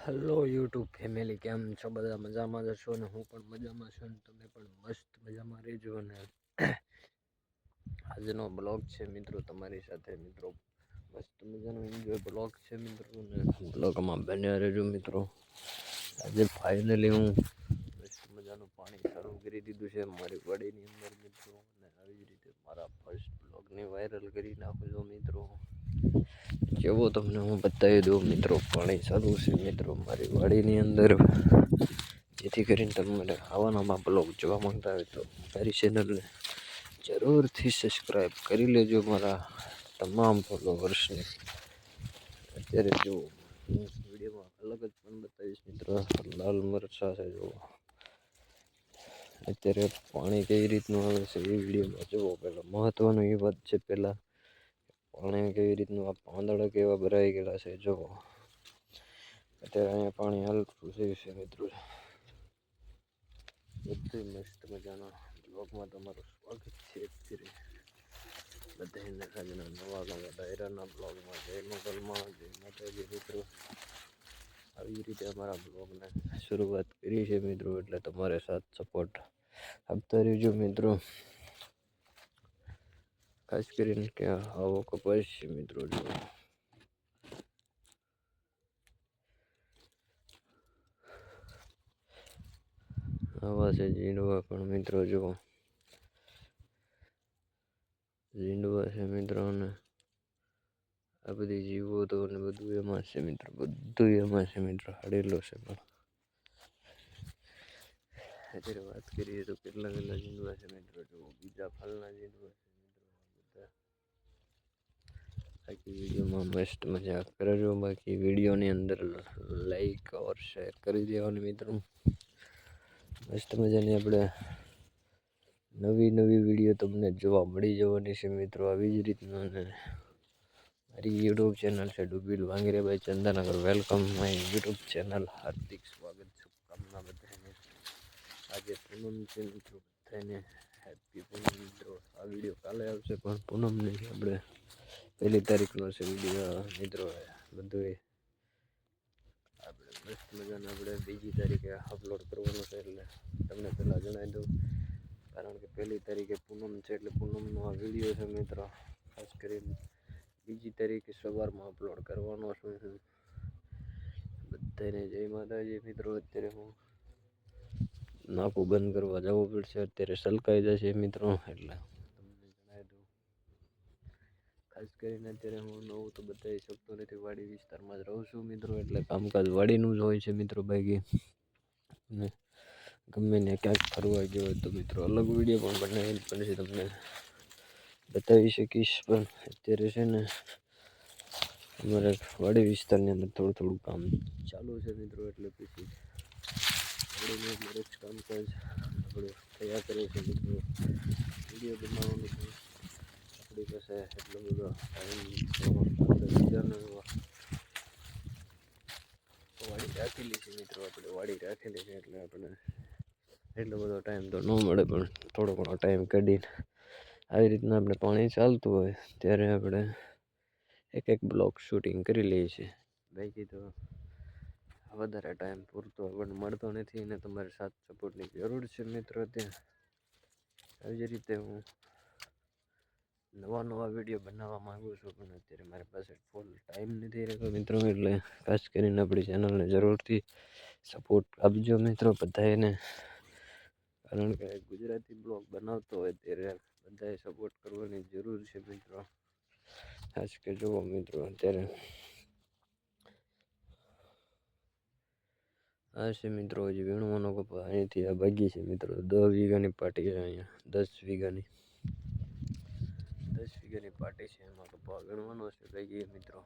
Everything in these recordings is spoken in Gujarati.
હેલો યુટ્યુબ ફેમિલી, કેમ છો? બધા મજામાં જ છો ને? હું પણ મજામાં છું ને તમે પણ મસ્ત મજામાં રહેજો. અને આજનો બ્લોગ છે મિત્રો તમારી સાથે. મિત્રો મસ્ત મજાનો એન્જોય બ્લોગ છે મિત્રો, ને બ્લોગમાં બન્યા રહેજો મિત્રો. આજે ફાઇનલી હું મસ્ત મજાનું પાણી શરૂ કરી દીધું છે મારી વાડીની અંદર મિત્રો, અને આવી જ રીતે મારા ફર્સ્ટ બ્લોગને વાયરલ કરી નાખજો મિત્રો. જેવો તમને હું બતાવી દઉં મિત્રો, પાણી ચાલુ છે મિત્રો મારી વાડીની અંદર. જેથી કરીને તમને આવા બ્લોગ જોવા માંગતા હોય તો મારી ચેનલને જરૂરથી સબસ્ક્રાઈબ કરી લેજો મારા તમામ ફોલોવર્સને. અત્યારે જો વિડીયોમાં અલગ જ પણ બતાવીશ મિત્રો, લાલ મરચા છે જો. અત્યારે પાણી કઈ રીતનું આવે છે એ વિડીયોમાં જુઓ. પહેલાં મહત્વનું એ વાત છે, પહેલાં પાણી કેવી રીતનું, આ પાંદડા કેવા ભરાઈ ગયેલા છે જો. અત્યારે અહીંયા પાણી હાલતું છે મિત્રો. બધું મસ્ત મજાના બ્લોગમાં તમારું સ્વાગત છે. અત્યારે બધાને આજના નવા ડાયરાના બ્લોગમાં જય મોગલમાં, જય માતાજી મિત્રો. આવી રીતે અમારા બ્લોગને શરૂઆત કરી છે મિત્રો, એટલે તમારે સાથ સપોર્ટ આપતા રહેજો મિત્રો. ખાસ કરીને કે આવો કપાસ છે મિત્રો જો. આવા છે ઝીંડવા પણ મિત્રો જુઓ, ઝીંડવા છે મિત્રો. અને આ બધી જીવો તો ને બધું એમાં છે મિત્રો, બધું એમાં છે મિત્રો. હાડેલો છે પણ અત્યારે વાત કરીએ તો કેટલા ઝીંડવા છે મિત્રો જુઓ. બીજા ફળના ઝીંડવા છે મિત્રો બધા. બાકી વિડીયોમાં મસ્ત મજા કરજો. બાકી વિડીયોની અંદર લાઈક ઓર શેર કરી દેવાની મિત્રો. મસ્ત મજાની આપણે નવી વિડીયો તમને જોવા મળી જવાની છે મિત્રો. આવી જ રીતના ને મારી યુટ્યુબ ચેનલ છે ડુબીલ વાંગરેભાઈ Chandanagar. Welcome my YouTube channel. હાર્દિક સ્વાગત, શુભકામના બધાને. આજે પૂનમ છે મિત્રો, બધાને હેપી પૂનમ મિત્રો. આ વિડીયો કાલે આવશે પણ પૂનમ નહીં, આપણે 1 તારીખનો છે વિડીયો મિત્રો. બધું આપણે મસ્ત મજાના આપણે 2 તારીખે અપલોડ કરવાનું છે, એટલે તમને પહેલાં જણાવી દઉં. કારણ કે 1 તારીખે પૂનમ છે, એટલે પૂનમનો આ વિડીયો છે મિત્રો. ખાસ કરીને 2 તારીખે સવારમાં અપલોડ કરવાનો છું. બધાને જય માતાજી મિત્રો. અત્યારે હું નાકું બંધ કરવા જવું પડશે, અત્યારે સલકાઈ જશે મિત્રો, એટલે તમને જણાવી દઉં. ખાસ કરીને અત્યારે હું નવું તો બતાવી શકતો નથી, વાડી વિસ્તારમાં જ રહું છું મિત્રો, એટલે કામકાજ વાડીનું જ હોય છે મિત્રો. બાકી અને ગમે ને ક્યાંક ફરવા ગયો હોય તો મિત્રો અલગ વિડીયો પણ બનાવીને પછી તમને બતાવી શકીશ. પણ અત્યારે છે ને અમારે વાડી વિસ્તારની અંદર થોડું કામ ચાલુ છે મિત્રો, એટલે પછી વાડીનું દરેક કામકાજ આપણે થયા કરે છે મિત્રો. વિડીયો બનાવવાનું પણ આપણી પાસે એટલો બધો ટાઈમ આપણે બીજાનો વાડી રાખેલી છે મિત્રો. આપણે વાડી રાખેલી છે એટલે આપણે એટલો બધો ટાઈમ તો ન મળે, પણ થોડો ઘણો ટાઈમ કાઢીને આવી રીતના આપણે પાણી ચાલતું હોય ત્યારે આપણે એક બ્લોગ શૂટિંગ કરી લઈએ છીએ. બાકી તો વધારે ટાઈમ પૂરતો આપણને મળતો નથી, અને તમારે સાથ સપોર્ટની જરૂર છે મિત્રો. ત્યાં આવી જ રીતે હું નવા વિડીયો બનાવવા માંગુ છું, પણ અત્યારે મારી પાસે ફૂલ ટાઈમ નથી રહેતો મિત્રો. એટલે ખાસ કરીને આપણી ચેનલને જરૂરથી સપોર્ટ આપજો મિત્રો બધાને. કારણ કે ગુજરાતી બ્લોગ બનાવતો હોય ત્યારે બધાએ સપોર્ટ કરવાની જરૂર છે મિત્રો. ખાસ કે જુઓ મિત્રો, અત્યારે આ છે મિત્રો હજી વીણવાનો કપા. અહીંથી આ ભાગી છે મિત્રો. 10 વીઘાની પાટી છે અહીંયા. 10 વીઘાની પાટી છે, એમાં કપા વીણવાનો છે ભાગી મિત્રો.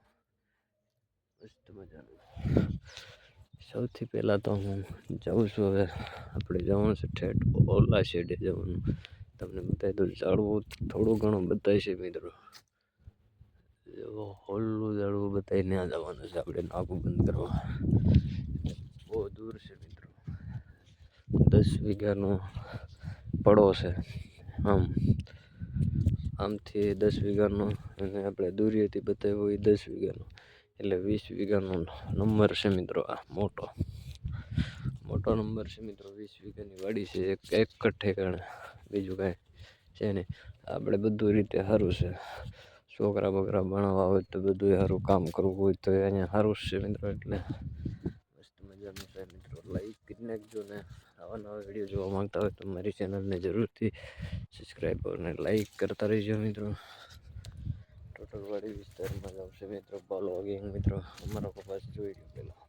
મસ્ત મજાનું. સૌથી પહેલાં તો હું જાઉં છું, હવે આપણે જવાનું છે ઠેઠ ઓલા શેડે જવાનું. તમને બતાવી દઉં, ઝાડવું થોડું ઘણું બતાય છે મિત્રો. હોલનું ઝાડવું બતાવી ત્યાં જવાનું છે આપણે નાકું બંધ કરવા. બહુ દૂર છે મિત્રો. 10 વીઘાનો પડો છે. આમથી 10 વીઘાનો, અને આપણે દૂરીએથી બતાવ્યો એ 10 વીઘાનો. એટલે 20 વીઘાનો નંબર છે મિત્રો. આ મોટો નંબર છે મિત્રો. 20 વીઘાની વાડી છે, એક જ ઠેકાણે, બીજું કાંઈ છે નહીં. આપણે બધું રીતે સારું છે. છોકરા બકરા ભણાવવા હોય તો બધું સારું, કામ કરવું હોય તો અહીંયા સારું જ છે મિત્રો. એટલે મસ્ત મજાનું છે મિત્રો. લાઈક કરી નાખજો ને આવા નવા વિડીયો જોવા માંગતા હોય તો મારી ચેનલને જરૂરથી સબસ્ક્રાઈબ અને લાઈક કરતા રહેજો મિત્રો. ટોટલ વાડી વિસ્તારમાં જ આવશે મિત્રો. બ્લોગિંગ મિત્રો અમારો કપાસ જોઈ લો પહેલાં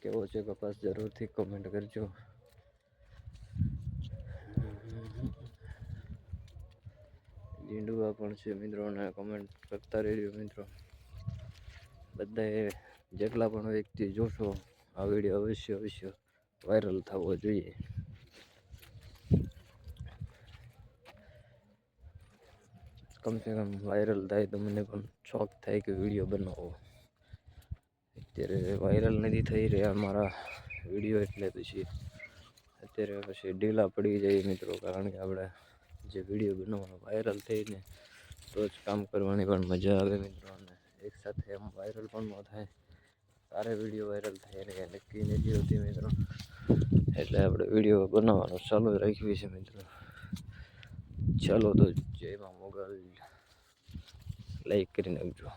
કેવો છે કપાસ, જરૂરથી કમેન્ટ કરજો. ઝીંડુઆ પણ છે મિત્રો, અને કમેન્ટ કરતા રહેજો મિત્રો. બધાએ જેટલા પણ વ્યક્તિ જોશો આ વિડીયો અવશ્ય વાયરલ થવો જોઈએ. કમસે કમ વાયરલ થાય તો મને પણ શોખ થાય કે વિડીયો બનાવો. અત્યારે વાયરલ નથી થઈ રહ્યા મારા વિડીયો, એટલે અત્યારે ઢીલા પડી જાય મિત્રો. કારણ કે આપણે જે વિડીયો બનાવવાનો વાયરલ થઈને તો જ કામ કરવાની પણ મજા આવે મિત્રો. અને એકસાથે એમ વાયરલ પણ ન થાય, સારા વિડીયો વાયરલ થાય એને કાંઈ નક્કી નથી હોતી મિત્રો. એટલે આપણે વિડીયો બનાવવાનું ચાલુ રાખ્યું છે મિત્રો. ચાલો તો જય મા મોગલ, લાઈક કરી નાખજો.